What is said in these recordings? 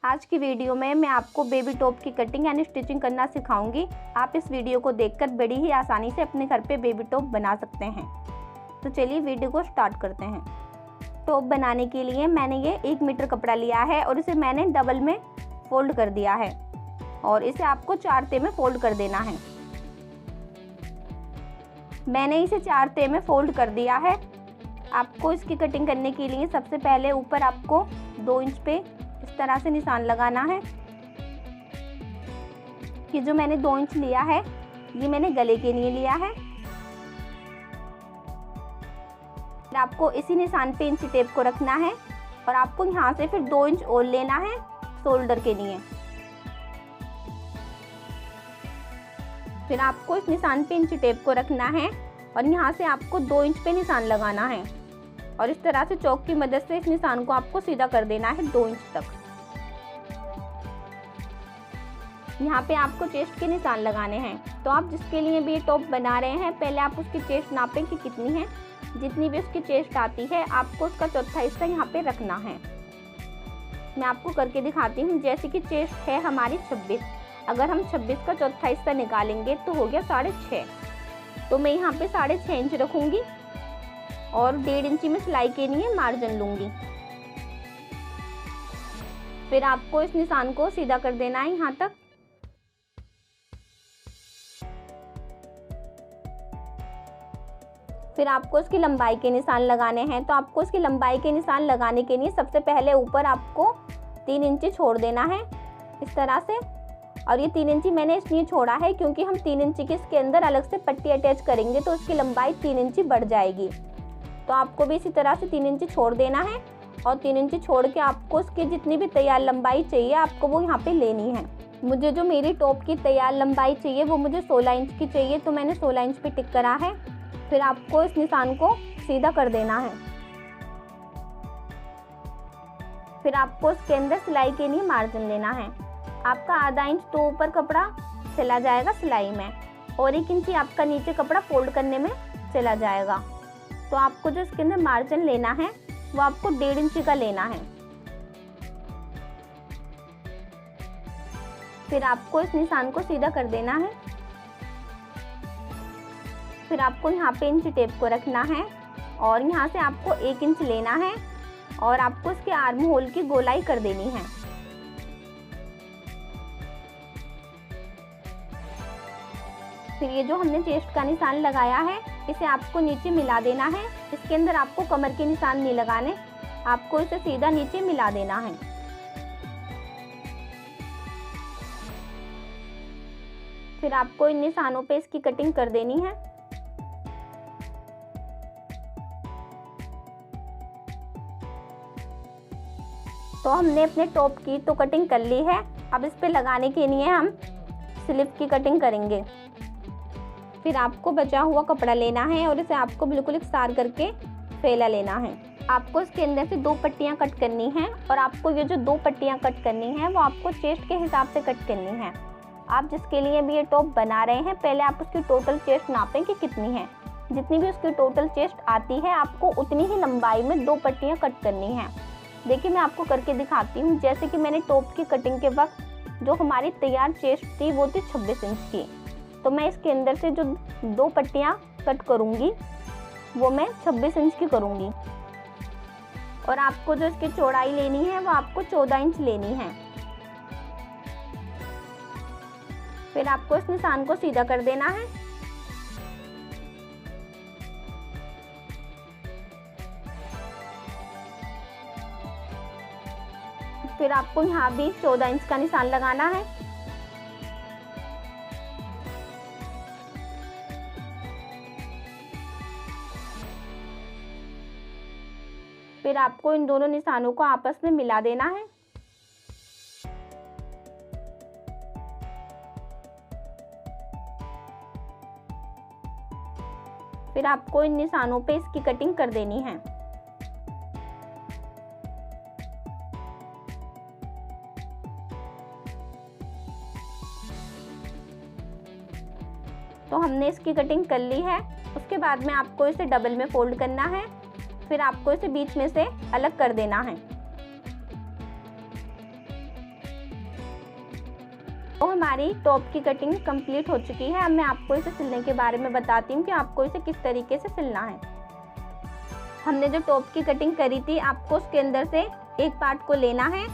आज की वीडियो में मैं आपको बेबी टॉप की कटिंग यानी स्टिचिंग करना सिखाऊंगी। आप इस वीडियो को देखकर बड़ी ही आसानी से अपने घर पे बेबी टॉप बना सकते हैं। तो चलिए वीडियो को स्टार्ट करते हैं। टॉप बनाने के लिए मैंने ये 1 मीटर कपड़ा लिया है और इसे मैंने डबल में फोल्ड कर दिया है और इसे आपको 4 ते में फोल्ड कर देना है। मैंने इसे 4 ते में फोल्ड कर दिया है। आपको इसकी कटिंग करने के लिए सबसे पहले ऊपर आपको 2 इंच पे इस तरह से निशान लगाना है कि जो मैंने 2 इंच लिया है ये मैंने गले के लिए लिया है। फिर आपको इसी निशान पे इंची टेप को रखना है और आपको यहाँ से फिर 2 इंच और लेना है शोल्डर के लिए। फिर आपको इस निशान पे इंची टेप को रखना है और यहाँ से आपको 2 इंच पे निशान लगाना है और इस तरह से चौक की मदद से इस निशान को आपको सीधा कर देना है 2 इंच तक। यहाँ पे आपको चेस्ट के निशान लगाने हैं। तो आप जिसके लिए भी ये टॉप बना रहे हैं पहले आप उसकी चेस्ट नापें कि कितनी है। जितनी भी उसकी चेस्ट आती है आपको उसका चौथा हिस्सा यहाँ पे रखना है। मैं आपको करके दिखाती हूँ। जैसे कि चेस्ट है हमारी 26, अगर हम 26 का चौथा हिस्सा निकालेंगे तो हो गया 6.5। तो मैं यहाँ पे 6.5 इंच रखूँगी और 1.5 इंची में सिलाई के लिए मार्जिन लूँगी। फिर आपको इस निशान को सीधा कर देना है यहाँ तक। फिर आपको इसकी लंबाई के निशान लगाने हैं। तो आपको इसकी लंबाई के निशान लगाने के लिए सबसे पहले ऊपर आपको 3 इंची छोड़ देना है इस तरह से। और ये 3 इंची मैंने इसलिए छोड़ा है क्योंकि हम 3 इंची के इसके अंदर अलग से पट्टी अटैच करेंगे तो उसकी लंबाई 3 इंची बढ़ जाएगी। तो आपको भी इसी तरह से 3 इंची छोड़ देना है और 3 इंची छोड़ के आपको इसकी जितनी भी तैयार लंबाई चाहिए आपको वो यहाँ पे लेनी है। मुझे जो मेरी टॉप की तैयार लंबाई चाहिए वो मुझे 16 इंच की चाहिए, तो मैंने 16 इंच पे टिक करा है। फिर आपको इस निशान को सीधा कर देना है। फिर आपको इसके अंदर सिलाई के लिए मार्जिन लेना है। आपका आधा इंच तो ऊपर कपड़ा चला जाएगा सिलाई में और 1 इंची आपका नीचे कपड़ा फोल्ड करने में चला जाएगा। तो आपको जो इसके अंदर मार्जिन लेना है वो आपको 1.5 इंची का लेना है। फिर आपको इस निशान को सीधा कर देना है। फिर आपको यहाँ पे इंची टेप को रखना है और यहाँ से आपको 1 इंच लेना है और आपको इसके आर्म होल की गोलाई कर देनी है। फिर ये जो हमने चेस्ट का निशान लगाया है इसे आपको नीचे मिला देना है। इसके अंदर आपको कमर के निशान नहीं लगाने, आपको इसे सीधा नीचे मिला देना है। फिर आपको इन निशानों पे इसकी कटिंग कर देनी है। तो हमने अपने टॉप की तो कटिंग कर ली है। अब इस पे लगाने के लिए हम स्लीव की कटिंग करेंगे। फिर आपको बचा हुआ कपड़ा लेना है और इसे आपको बिल्कुल इकसार करके फैला लेना है। आपको इसके अंदर से 2 पट्टियाँ कट करनी हैं और आपको ये जो 2 पट्टियाँ कट करनी हैं वो आपको चेस्ट के हिसाब से कट करनी है। आप जिसके लिए भी ये टॉप बना रहे हैं पहले आप उसकी टोटल चेस्ट नापें कि कितनी है। जितनी भी उसकी टोटल चेस्ट आती है आपको उतनी ही लंबाई में 2 पट्टियाँ कट करनी हैं। देखिए मैं आपको करके दिखाती हूँ। जैसे कि मैंने टॉप की कटिंग के वक्त जो हमारी तैयार चेस्ट थी वो थी 26 इंच की, तो मैं इसके अंदर से जो 2 पट्टियाँ कट करूँगी वो मैं 26 इंच की करूँगी और आपको जो इसकी चौड़ाई लेनी है वो आपको 14 इंच लेनी है। फिर आपको इस निशान को सीधा कर देना है। फिर आपको यहाँ भी 14 इंच का निशान लगाना है। फिर आपको इन दोनों निशानों को आपस में मिला देना है। फिर आपको इन निशानों पे इसकी कटिंग कर देनी है। तो हमने इसकी कटिंग कर ली है। उसके बाद में आपको इसे डबल में फोल्ड करना है। फिर आपको इसे बीच में से अलग कर देना है। तो हमारी टॉप की कटिंग कंप्लीट हो चुकी है। अब मैं आपको इसे सिलने के बारे में बताती हूँ कि आपको इसे किस तरीके से सिलना है। हमने जो टॉप की कटिंग करी थी, आपको उसके अंदर से एक पार्ट को लेना है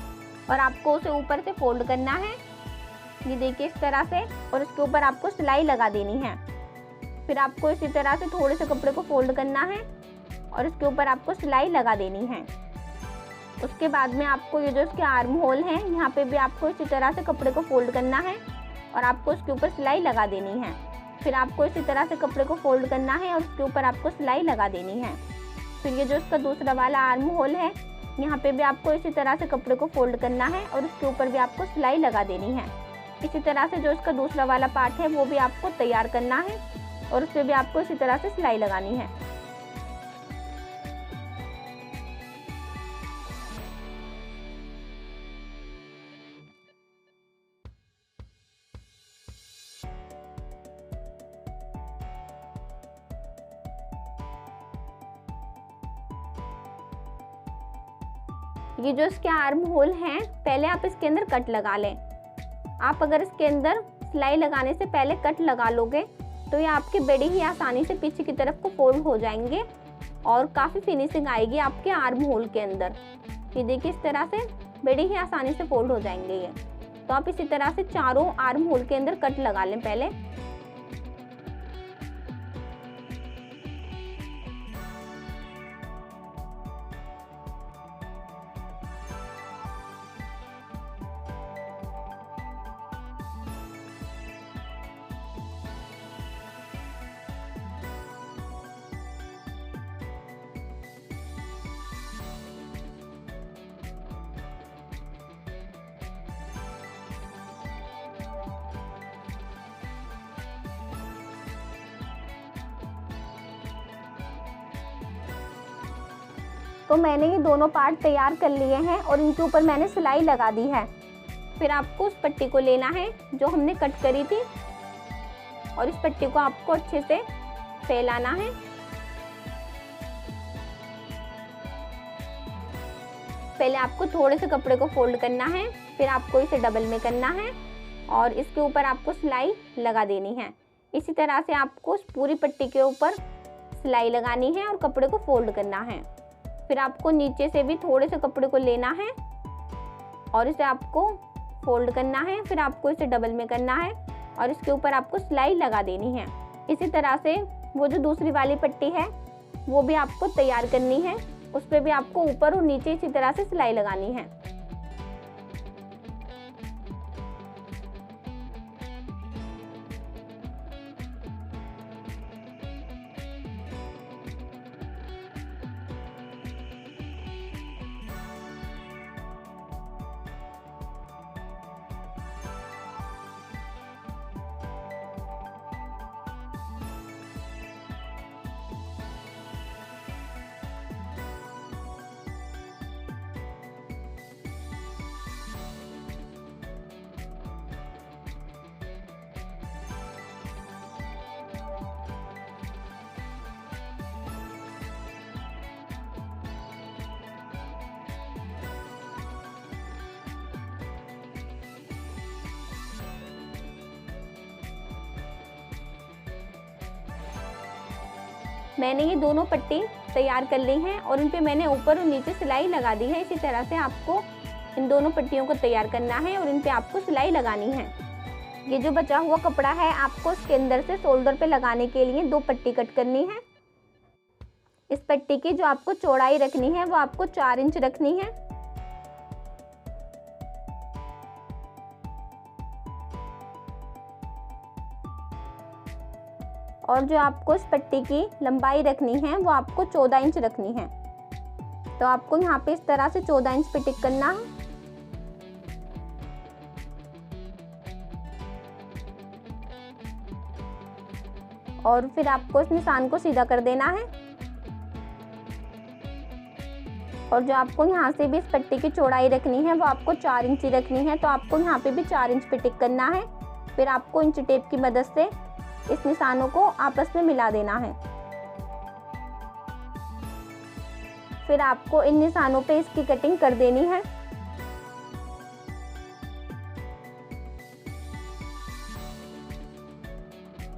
और आपको उसे ऊपर से फोल्ड करना है, ये देखिए इस तरह से, और उसके ऊपर आपको सिलाई लगा देनी है। फिर आपको इसी तरह से थोड़े से कपड़े को फोल्ड करना है और इसके ऊपर आपको सिलाई लगा देनी है। उसके बाद में आपको ये जो इसके आर्म होल हैं, यहाँ पे भी आपको इसी तरह से कपड़े को फोल्ड करना है और आपको इसके ऊपर सिलाई लगा देनी है। फिर आपको इसी तरह से कपड़े को फोल्ड करना है और उसके ऊपर आपको सिलाई लगा देनी है। फिर ये जो इसका दूसरा वाला आर्म होल है, यहाँ पे भी आपको इसी तरह से कपड़े को फोल्ड करना है और उसके ऊपर भी आपको सिलाई लगा देनी है। इसी तरह से जो इसका दूसरा वाला पार्ट है वो भी आपको तैयार करना है और उस पर भी आपको इसी तरह से सिलाई लगानी है। ये जो इसके आर्म होल हैं, पहले आप इसके अंदर कट लगा लें। आप अगर इसके अंदर सिलाई लगाने से पहले कट लगा लोगे तो ये आपके बड़ी ही आसानी से पीछे की तरफ को फोल्ड हो जाएंगे और काफ़ी फिनिशिंग आएगी आपके आर्म होल के अंदर। ये देखिए इस तरह से बड़ी ही आसानी से फोल्ड हो जाएंगे ये। तो आप इसी तरह से चारों आर्म होल के अंदर कट लगा लें पहले। तो मैंने ये दोनों पार्ट तैयार कर लिए हैं और इनके ऊपर मैंने सिलाई लगा दी है। फिर आपको उस पट्टी को लेना है जो हमने कट करी थी और इस पट्टी को आपको अच्छे से फैलाना है। पहले आपको थोड़े से कपड़े को फोल्ड करना है, फिर आपको इसे डबल में करना है और इसके ऊपर आपको सिलाई लगा देनी है। इसी तरह से आपको उस पूरी पट्टी के ऊपर सिलाई लगानी है और कपड़े को फोल्ड करना है। फिर आपको नीचे से भी थोड़े से कपड़े को लेना है और इसे आपको फोल्ड करना है। फिर आपको इसे डबल में करना है और इसके ऊपर आपको सिलाई लगा देनी है। इसी तरह से वो जो दूसरी वाली पट्टी है वो भी आपको तैयार करनी है, उस पर भी आपको ऊपर और नीचे इसी तरह से सिलाई लगानी है। मैंने ये दोनों पट्टी तैयार कर ली हैं और इन पे मैंने ऊपर और नीचे सिलाई लगा दी है। इसी तरह से आपको इन दोनों पट्टियों को तैयार करना है और इन पे आपको सिलाई लगानी है। ये जो बचा हुआ कपड़ा है आपको इसके अंदर से शोल्डर पे लगाने के लिए 2 पट्टी कट करनी है। इस पट्टी की जो आपको चौड़ाई रखनी है वो आपको 4 इंच रखनी है। और जो आपको इस पट्टी की लंबाई रखनी है वो आपको 14 इंच रखनी है। तो आपको यहाँ पे इस तरह से 14 इंच पे टिक करना है। और फिर आपको इस निशान को सीधा कर देना है। और जो आपको यहाँ से भी इस पट्टी की चौड़ाई रखनी है वो आपको 4 इंच रखनी है। तो आपको यहाँ पे भी 4 इंच पे टिक करना है। फिर आपको इंच टेप की मदद से इस निशानों को आपस में मिला देना है। फिर आपको इन निशानों पे इसकी कटिंग कर देनी है।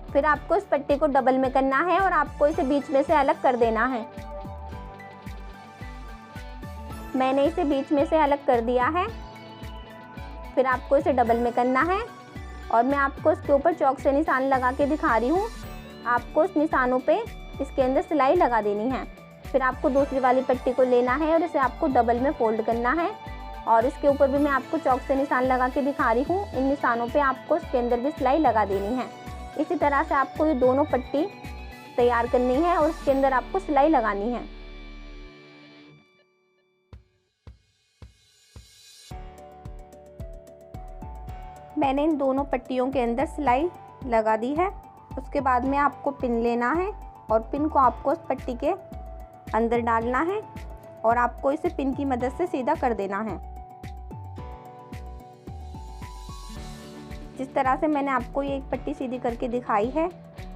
फिर आपको इस पट्टी को डबल में करना है और आपको इसे बीच में से अलग कर देना है। मैंने इसे बीच में से अलग कर दिया है। फिर आपको इसे डबल में करना है और मैं आपको इसके ऊपर चौक से निशान लगा के दिखा रही हूँ। आपको इस निशानों पे इसके अंदर सिलाई लगा देनी है। फिर आपको दूसरी वाली पट्टी को लेना है और इसे आपको डबल में फोल्ड करना है और इसके ऊपर भी मैं आपको चौक से निशान लगा के दिखा रही हूँ। इन निशानों पे आपको इसके अंदर भी सिलाई लगा देनी है। इसी तरह से आपको ये दोनों पट्टी तैयार करनी है और इसके अंदर आपको सिलाई लगानी है। मैंने इन दोनों पट्टियों के अंदर सिलाई लगा दी है। उसके बाद में आपको पिन लेना है और पिन को आपको इस पट्टी के अंदर डालना है और आपको इसे पिन की मदद से सीधा कर देना है। जिस तरह से मैंने आपको ये एक पट्टी सीधी करके दिखाई है,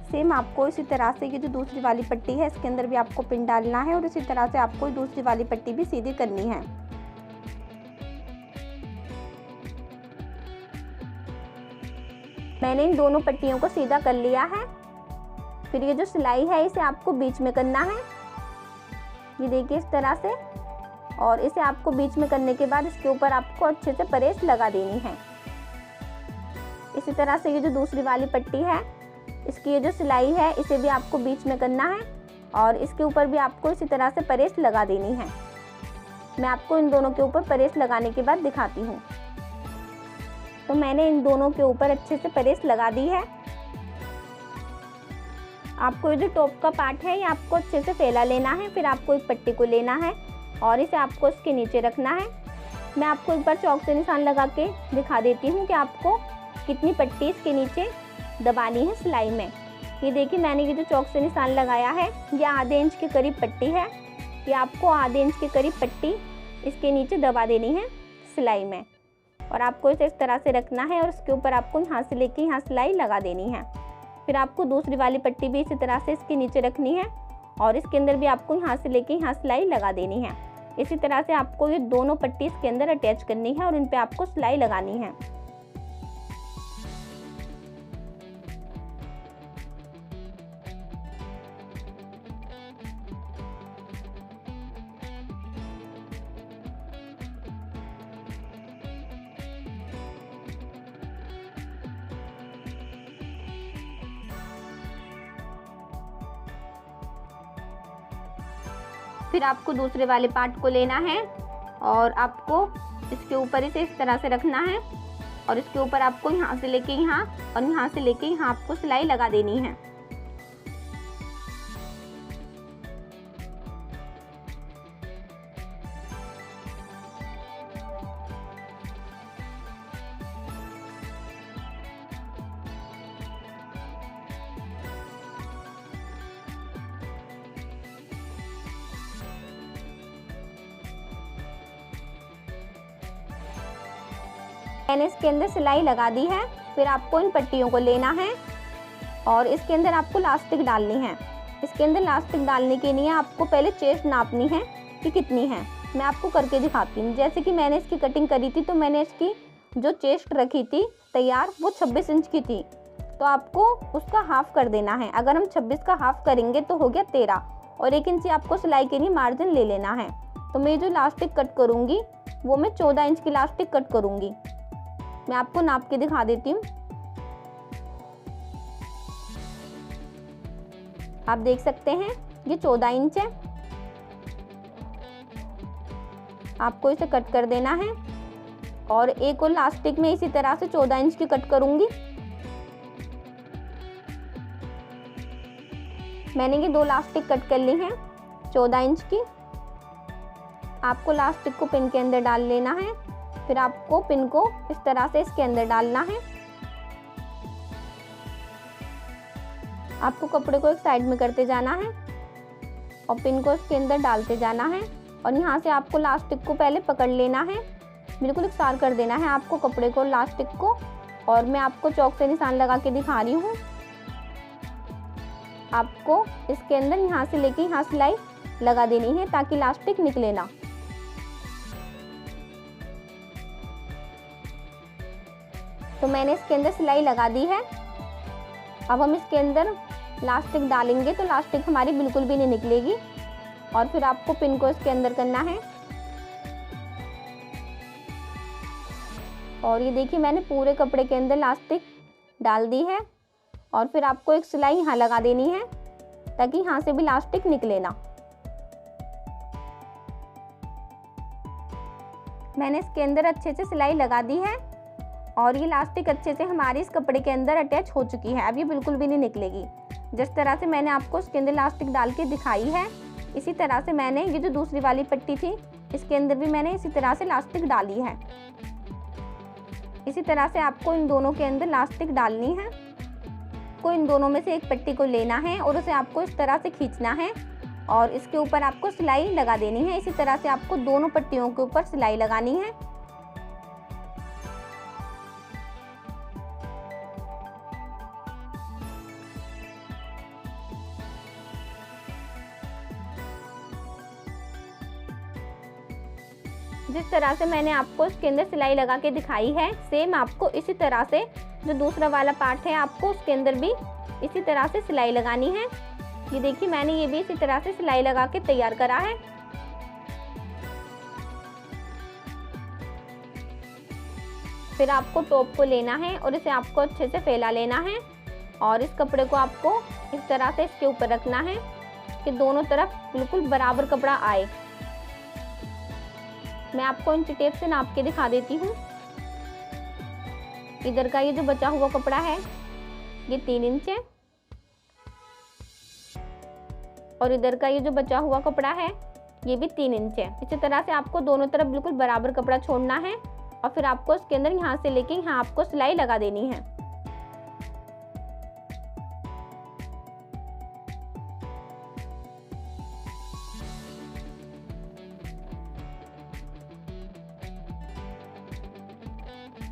सेम आपको इसी तरह से ये जो दूसरी वाली पट्टी है इसके अंदर भी आपको पिन डालना है और इसी तरह से आपको दूसरी वाली पट्टी भी सीधी करनी है। मैंने इन दोनों पट्टियों को सीधा कर लिया है। फिर ये जो सिलाई है इसे आपको बीच में करना है, ये देखिए इस तरह से, और इसे आपको बीच में करने के बाद इसके ऊपर आपको अच्छे से परेस लगा देनी है। इसी तरह से ये जो दूसरी वाली पट्टी है इसकी ये जो सिलाई है इसे भी आपको बीच में करना है और इसके ऊपर भी आपको इसी तरह से परेस लगा देनी है। मैं आपको इन दोनों के ऊपर परेस लगाने के बाद दिखाती हूँ। तो मैंने इन दोनों के ऊपर अच्छे से परेस लगा दी है। आपको ये जो टॉप का पार्ट है ये आपको अच्छे से फैला लेना है। फिर आपको एक पट्टी को लेना है और इसे आपको इसके नीचे रखना है। मैं आपको एक बार चौक से निशान लगा के दिखा देती हूँ कि आपको कितनी पट्टी इसके नीचे दबानी है सिलाई में। ये देखिए मैंने ये जो चौक से निशान लगाया है ये आधे इंच के करीब पट्टी है। ये आपको आधे इंच के करीब पट्टी इसके नीचे दबा देनी है सिलाई में और आपको इसे इस तरह से रखना है और इसके ऊपर आपको यहाँ से लेके यहाँ सिलाई लगा देनी है। फिर आपको दूसरी वाली पट्टी भी इसी तरह से इसके नीचे रखनी है और इसके अंदर भी आपको यहाँ से लेके यहाँ सिलाई लगा देनी है। इसी तरह से आपको ये दोनों पट्टी इसके अंदर अटैच करनी है और इन पे आपको सिलाई लगानी है। फिर आपको दूसरे वाले पार्ट को लेना है और आपको इसके ऊपर इसे इस तरह से रखना है और इसके ऊपर आपको यहाँ से लेके यहाँ और यहाँ से लेके यहाँ आपको सिलाई लगा देनी है। मैंने इसके अंदर सिलाई लगा दी है। फिर आपको इन पट्टियों को लेना है और इसके अंदर आपको इलास्टिक डालनी है। इसके अंदर इलास्टिक डालने के लिए आपको पहले चेस्ट नापनी है कि कितनी है। मैं आपको करके दिखाती हूँ। जैसे कि मैंने इसकी कटिंग करी थी तो मैंने इसकी जो चेस्ट रखी थी तैयार वो 26 इंच की थी, तो आपको उसका हाफ कर देना है। अगर हम 26 का हाफ करेंगे तो हो गया 13 और 1 इंच आपको सिलाई के लिए मार्जिन ले लेना है। तो मैं जो इलास्टिक कट करूँगी वो मैं 14 इंच की इलास्टिक कट करूँगी। मैं आपको नाप के दिखा देती हूँ। आप देख सकते हैं ये 14 इंच है। आपको इसे कट कर देना है और एक और इलास्टिक में इसी तरह से 14 इंच की कट करूंगी। मैंने ये 2 इलास्टिक कट कर ली हैं 14 इंच की। आपको इलास्टिक को पिन के अंदर डाल लेना है। फिर आपको पिन को इस तरह से इसके अंदर डालना है। आपको कपड़े को एक साइड में करते जाना है और पिन को इसके अंदर डालते जाना है और यहाँ से आपको इलास्टिक को पहले पकड़ लेना है, बिल्कुल इकसार कर देना है आपको कपड़े को, इलास्टिक को। और मैं आपको चौक से निशान लगा के दिखा रही हूँ। आपको इसके अंदर यहाँ से लेके यहाँ सिलाई लगा देनी है ताकि इलास्टिक निकले ना। तो मैंने इसके अंदर सिलाई लगा दी है। अब हम इसके अंदर लास्टिक डालेंगे तो लास्टिक हमारी बिल्कुल भी नहीं निकलेगी। और फिर आपको पिन को इसके अंदर करना है। और ये देखिए मैंने पूरे कपड़े के अंदर लास्टिक डाल दी है। और फिर आपको एक सिलाई यहाँ लगा देनी है ताकि यहाँ से भी लास्टिक निकले ना। मैंने इसके अंदर अच्छे से सिलाई लगा दी है और ये लास्टिक अच्छे से हमारी इस कपड़े के अंदर अटैच हो चुकी है। अब ये बिल्कुल भी नहीं निकलेगी। जिस तरह से मैंने आपको इसके अंदर लास्टिक डाल के दिखाई है, इसी तरह से मैंने ये जो दूसरी वाली पट्टी थी इसके अंदर भी मैंने इसी तरह से लास्टिक डाली है। इसी तरह से आपको इन दोनों के अंदर लास्टिक डालनी है। आपको इन दोनों में से एक पट्टी को लेना है और उसे आपको इस तरह से खींचना है और इसके ऊपर आपको सिलाई लगा देनी है। इसी तरह से आपको दोनों पट्टियों के ऊपर सिलाई लगानी है। जिस तरह से मैंने आपको इसके अंदर सिलाई लगा के दिखाई है, सेम आपको इसी तरह से जो दूसरा वाला पार्ट है आपको उसके अंदर भी इसी तरह से सिलाई लगानी है। ये देखिए मैंने ये भी इसी तरह से सिलाई लगा के तैयार करा है। फिर आपको टॉप को लेना है और इसे आपको अच्छे से फैला लेना है और इस कपड़े को आपको इस तरह से इसके ऊपर रखना है कि दोनों तरफ बिल्कुल बराबर कपड़ा आए। मैं आपको इंची टेप से नाप के दिखा देती हूँ। इधर का ये जो बचा हुआ कपड़ा है ये 3 इंच है और इधर का ये जो बचा हुआ कपड़ा है ये भी 3 इंच है। इसी तरह से आपको दोनों तरफ बिल्कुल बराबर कपड़ा छोड़ना है और फिर आपको इसके अंदर यहाँ से लेके यहाँ आपको सिलाई लगा देनी है।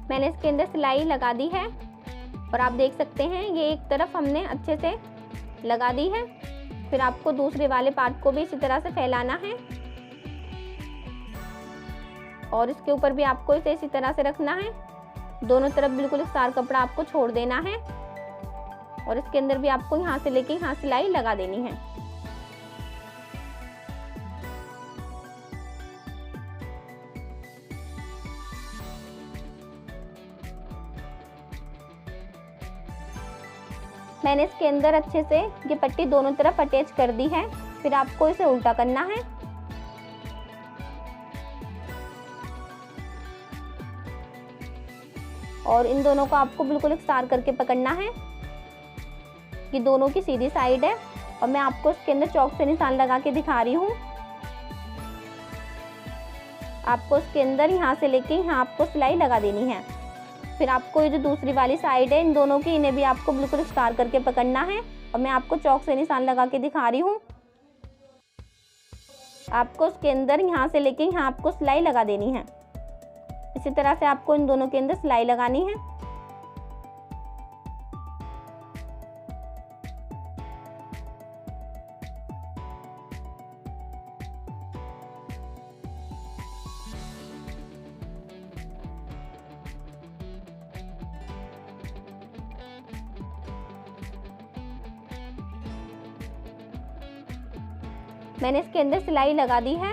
मैंने इसके अंदर सिलाई लगा दी है और आप देख सकते हैं ये एक तरफ हमने अच्छे से लगा दी है। फिर आपको दूसरे वाले पार्ट को भी इसी तरह से फैलाना है और इसके ऊपर भी आपको इसे इसी तरह से रखना है। दोनों तरफ बिल्कुल एकसार कपड़ा आपको छोड़ देना है और इसके अंदर भी आपको यहाँ से लेके यहाँ सिलाई लगा देनी है। मैंने इसके अंदर अच्छे से ये पट्टी दोनों तरफ अटैच कर दी है। फिर आपको इसे उल्टा करना है और इन दोनों को आपको बिल्कुल एकसार करके पकड़ना है। ये दोनों की सीधी साइड है और मैं आपको इसके अंदर चौक से निशान लगा के दिखा रही हूँ। आपको इसके अंदर यहाँ से लेके यहाँ आपको सिलाई लगा देनी है। फिर आपको ये जो दूसरी वाली साइड है इन दोनों की, इन्हें भी आपको बिल्कुल एकसार करके पकड़ना है और मैं आपको चौक से निशान लगा के दिखा रही हूँ। आपको उसके अंदर यहाँ से लेके यहाँ आपको सिलाई लगा देनी है। इसी तरह से आपको इन दोनों के अंदर सिलाई लगानी है। मैंने इसके अंदर सिलाई लगा दी है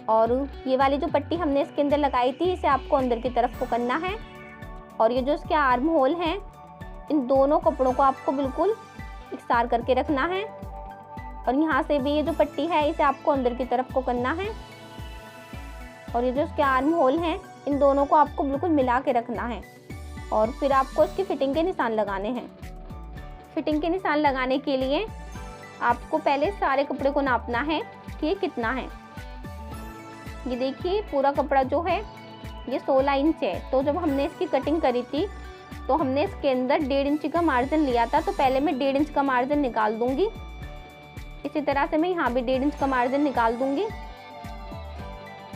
और ये वाली जो पट्टी हमने इसके अंदर लगाई थी इसे आपको अंदर की तरफ को करना है और ये जो इसके आर्म होल हैं इन दोनों कपड़ों को आपको बिल्कुल एकसार करके रखना है और यहाँ से भी ये जो पट्टी है इसे आपको अंदर की तरफ को करना है और ये जो इसके आर्म होल हैं इन दोनों को आपको बिल्कुल मिला के रखना है और फिर आपको इसकी फिटिंग के निशान लगाने हैं। फिटिंग के निशान लगाने के लिए आपको पहले सारे कपड़े को नापना है कि ये कितना है। ये देखिए पूरा कपड़ा जो है ये 16 इंच है। तो जब हमने इसकी कटिंग करी थी तो हमने इसके अंदर 1.5 इंच का मार्जिन लिया था। तो पहले मैं 1.5 इंच का मार्जिन निकाल दूंगी। इसी तरह से मैं यहाँ भी 1.5 इंच का मार्जिन निकाल दूंगी।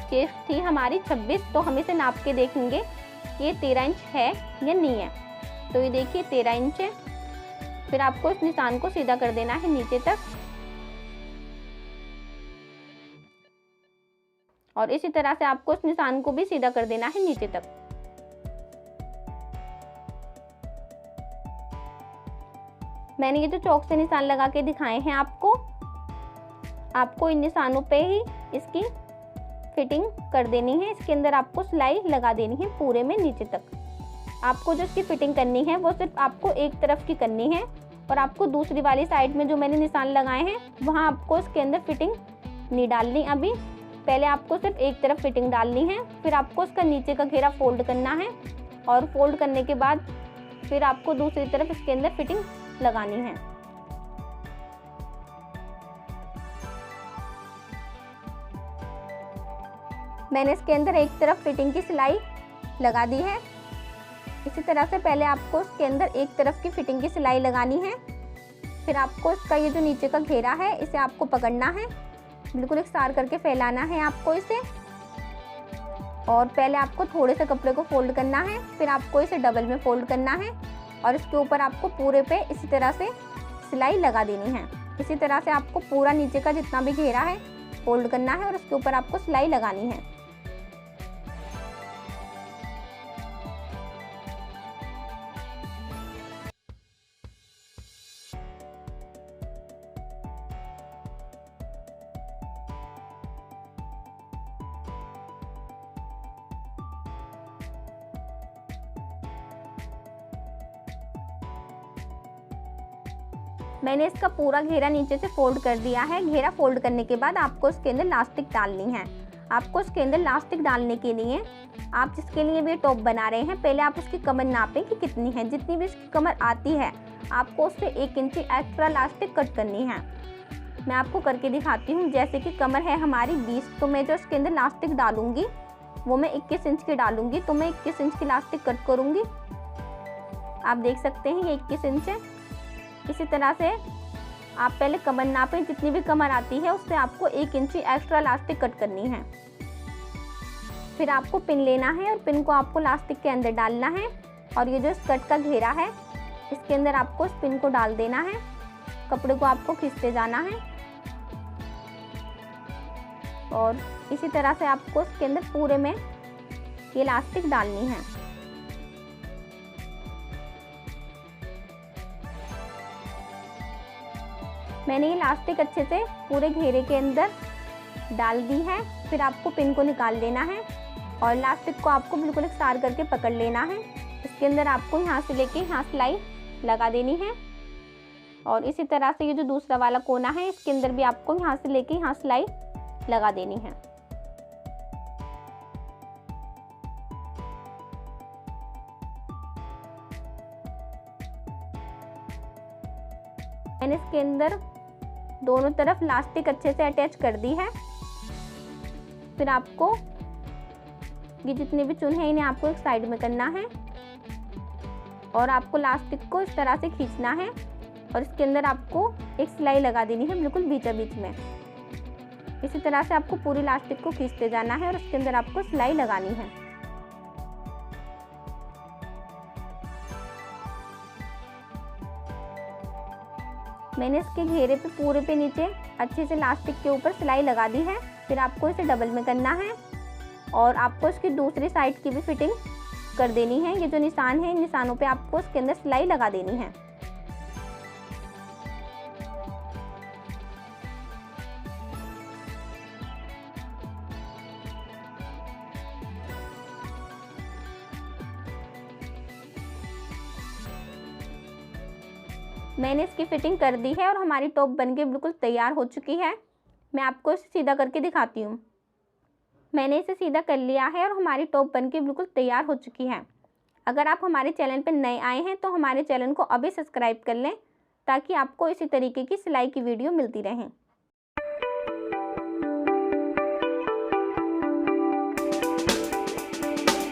चेस्ट थी हमारी 26, तो हम इसे नाप के देखेंगे कि ये 13 इंच है या नहीं है। तो ये देखिए 13 इंच है। फिर आपको इस निशान को सीधा कर देना है नीचे तक और इसी तरह से आपको इस निशान को भी सीधा कर देना है नीचे तक। मैंने ये जो चौक से निशान लगा के दिखाए हैं आपको इन निशानों पे ही इसकी फिटिंग कर देनी है। इसके अंदर आपको सिलाई लगा देनी है पूरे में नीचे तक। आपको जो इसकी फिटिंग करनी है वो सिर्फ आपको एक तरफ की करनी है और आपको दूसरी वाली साइड में जो मैंने निशान लगाए हैं वहाँ आपको इसके अंदर फिटिंग नहीं डालनी। अभी पहले आपको सिर्फ एक तरफ फिटिंग डालनी है, फिर आपको इसका नीचे का घेरा फोल्ड करना है और फोल्ड करने के बाद फिर आपको दूसरी तरफ इसके अंदर फिटिंग लगानी है। मैंने इसके अंदर एक तरफ फिटिंग की सिलाई लगा दी है। इसी तरह से पहले आपको इसके अंदर एक तरफ की फिटिंग की सिलाई लगानी है, फिर आपको इसका ये जो नीचे का घेरा है इसे आपको पकड़ना है, बिल्कुल एकसार करके फैलाना है आपको इसे। और पहले आपको थोड़े से कपड़े को फोल्ड करना है, फिर आपको इसे डबल में फोल्ड करना है और इसके ऊपर आपको पूरे पे इसी तरह से सिलाई लगा देनी है। इसी तरह से आपको पूरा नीचे का जितना भी घेरा है फोल्ड करना है और इसके ऊपर आपको सिलाई लगानी है। मैंने इसका पूरा घेरा नीचे से फोल्ड कर दिया है। घेरा फोल्ड करने के बाद आपको इसके अंदर इलास्टिक डालनी है। आपको इसके अंदर इलास्टिक डालने के लिए आप जिसके लिए भी टॉप बना रहे हैं पहले आप उसकी कमर नापें कि कितनी है। जितनी भी उसकी कमर आती है आपको उससे 1 इंची एक्स्ट्रा इलास्टिक कट करनी है। मैं आपको करके दिखाती हूँ। जैसे कि कमर है हमारी 20, तो मैं जो इसके अंदर इलास्टिक डालूंगी वो मैं 21 इंच की डालूंगी, तो मैं 21 इंच की इलास्टिक कट करूँगी। आप देख सकते हैं ये 21 इंच है। इसी तरह से आप पहले कमर नापें, जितनी भी कमर आती है उससे आपको 1 इंची एक्स्ट्रा इलास्टिक कट करनी है। फिर आपको पिन लेना है और पिन को आपको इलास्टिक के अंदर डालना है और ये जो स्कर्ट का घेरा है इसके अंदर आपको इस पिन को डाल देना है। कपड़े को आपको खींचते जाना है और इसी तरह से आपको इसके अंदर पूरे में ये इलास्टिक डालनी है। मैंने ये इलास्टिक अच्छे से पूरे घेरे के अंदर डाल दी है। फिर आपको पिन को निकाल लेना है और इलास्टिक को आपको बिल्कुल एकसार करके पकड़ लेना है। इसके अंदर आपको यहाँ से लेके यहाँ सिलाई लगा देनी है और इसी तरह से ये जो दूसरा वाला कोना है इसके अंदर भी आपको यहाँ से लेके यहाँ सिलाई लगा देनी है। मैंने इसके अंदर दोनों तरफ इलास्टिक अच्छे से अटैच कर दी है। फिर आपको ये जितने भी चुन है इन्हें आपको एक साइड में करना है और आपको इलास्टिक को इस तरह से खींचना है और इसके अंदर आपको एक सिलाई लगा देनी है बिल्कुल बीचों बीच में। इसी तरह से आपको पूरी इलास्टिक को खींचते जाना है और इसके अंदर आपको सिलाई लगानी है। मैंने इसके घेरे पे पूरे पे नीचे अच्छे से इलास्टिक के ऊपर सिलाई लगा दी है। फिर आपको इसे डबल में करना है और आपको इसकी दूसरी साइड की भी फिटिंग कर देनी है। ये जो निशान है इन निशानों पे आपको इसके अंदर सिलाई लगा देनी है। मैंने इसकी फिटिंग कर दी है और हमारी टॉप बनके बिल्कुल तैयार हो चुकी है। मैं आपको इसे सीधा करके दिखाती हूँ। मैंने इसे सीधा कर लिया है और हमारी टॉप बनके बिल्कुल तैयार हो चुकी है। अगर आप हमारे चैनल पर नए आए हैं तो हमारे चैनल को अभी सब्सक्राइब कर लें ताकि आपको इसी तरीके की सिलाई की वीडियो मिलती रहें।